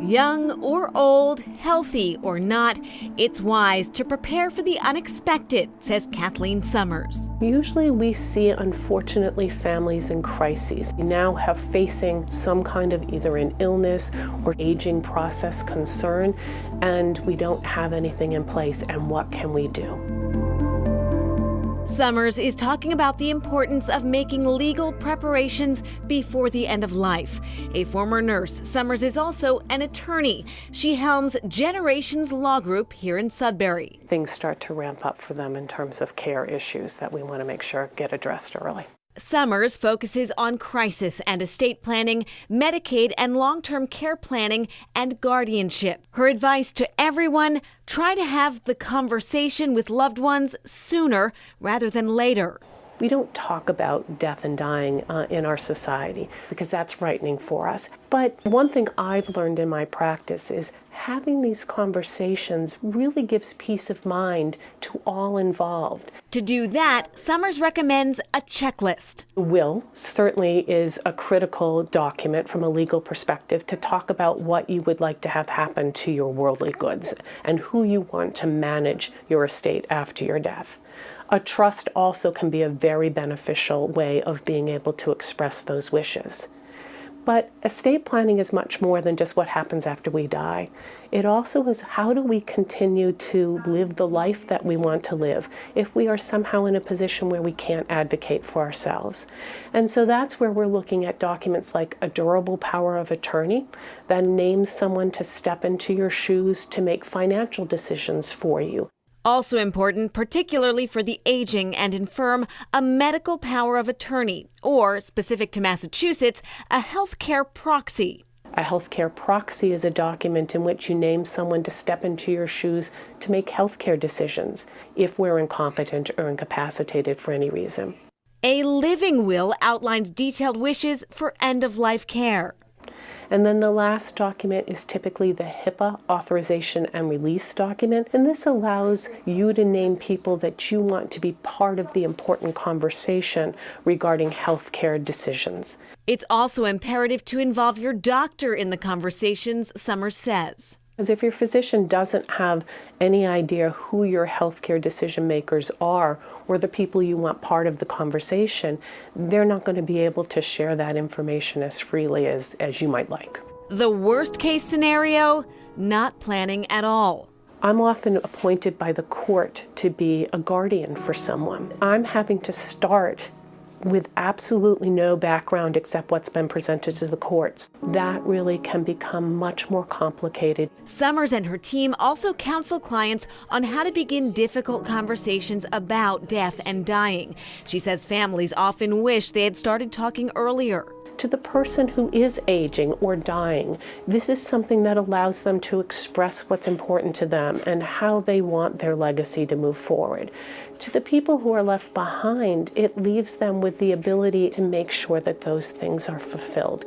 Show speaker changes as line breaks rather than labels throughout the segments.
Young or old, healthy or not, it's wise to prepare for the unexpected, says Kathleen Summers.
Usually we see, unfortunately, families in crises. We now have facing some kind of either an illness or aging process concern, and we don't have anything in place, and what can we do?
Summers is talking about the importance of making legal preparations before the end of life. A former nurse, Summers is also an attorney. She helms Generations Law Group here in Sudbury.
Things start to ramp up for them in terms of care issues that we want to make sure get addressed early.
Summers focuses on crisis and estate planning, Medicaid and long-term care planning, and guardianship. Her advice to everyone, try to have the conversation with loved ones sooner rather than later.
We don't talk about death and dying in our society because that's frightening for us. But one thing I've learned in my practice is having these conversations really gives peace of mind to all involved.
To do that, Summers recommends a checklist.
A will certainly is a critical document from a legal perspective to talk about what you would like to have happen to your worldly goods and who you want to manage your estate after your death. A trust also can be a very beneficial way of being able to express those wishes. But estate planning is much more than just what happens after we die. It also is how do we continue to live the life that we want to live if we are somehow in a position where we can't advocate for ourselves. And so that's where we're looking at documents like a durable power of attorney that names someone to step into your shoes to make financial decisions for you.
Also important, particularly for the aging and infirm, a medical power of attorney, or, specific to Massachusetts, a healthcare proxy.
A healthcare proxy is a document in which you name someone to step into your shoes to make healthcare decisions if we're incompetent or incapacitated for any reason.
A living will outlines detailed wishes for end-of-life care.
And then the last document is typically the HIPAA authorization and release document. And this allows you to name people that you want to be part of the important conversation regarding healthcare decisions.
It's also imperative to involve your doctor in the conversations, Summers says.
Because if your physician doesn't have any idea who your healthcare decision makers are or the people you want part of the conversation, they're not going to be able to share that information as freely as you might like.
The worst case scenario, not planning at all.
I'm often appointed by the court to be a guardian for someone. I'm having to start with absolutely no background except what's been presented to the courts. That really can become much more complicated.
Summers and her team also counsel clients on how to begin difficult conversations about death and dying. She says families often wish they had started talking earlier.
To the person who is aging or dying, this is something that allows them to express what's important to them and how they want their legacy to move forward. To the people who are left behind, it leaves them with the ability to make sure that those things are fulfilled.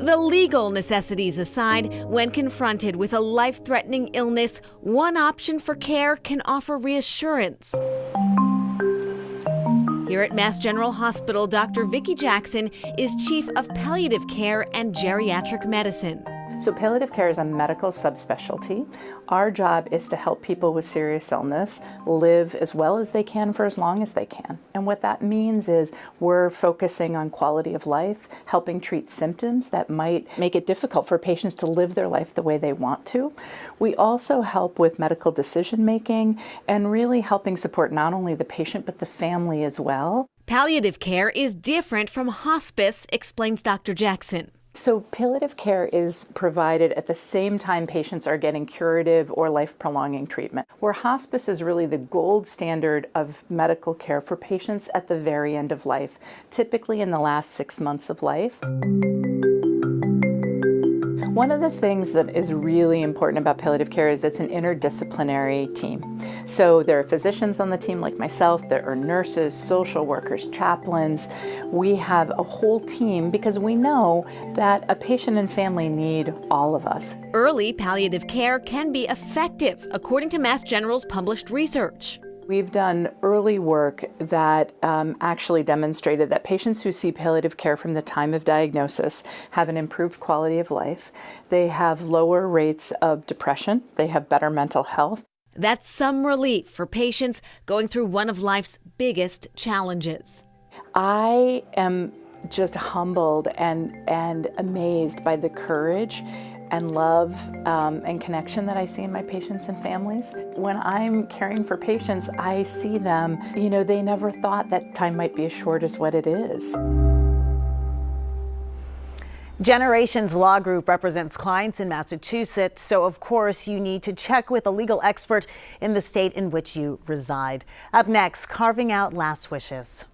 The legal necessities aside, when confronted with a life-threatening illness, one option for care can offer reassurance. Here at Mass General Hospital, Dr. Vicki Jackson is Chief of Palliative Care and Geriatric Medicine.
So palliative care is a medical subspecialty. Our job is to help people with serious illness live as well as they can for as long as they can. And what that means is we're focusing on quality of life, helping treat symptoms that might make it difficult for patients to live their life the way they want to. We also help with medical decision making and really helping support not only the patient but the family as well.
Palliative care is different from hospice, explains Dr. Jackson.
So palliative care is provided at the same time patients are getting curative or life-prolonging treatment, where hospice is really the gold standard of medical care for patients at the very end of life, typically in the last 6 months of life. One of the things that is really important about palliative care is it's an interdisciplinary team. So there are physicians on the team like myself, there are nurses, social workers, chaplains. We have a whole team because we know that a patient and family need all of us.
Early palliative care can be effective, according to Mass General's published research.
We've done early work that actually demonstrated that patients who see palliative care from the time of diagnosis have an improved quality of life. They have lower rates of depression. They have better mental health.
That's some relief for patients going through one of life's biggest challenges.
I am just humbled and amazed by the courage and love and connection that I see in my patients and families. When I'm caring for patients, I see them, they never thought that time might be as short as what it is.
Generations Law Group represents clients in Massachusetts, so of course you need to check with a legal expert in the state in which you reside. Up next, carving out last wishes.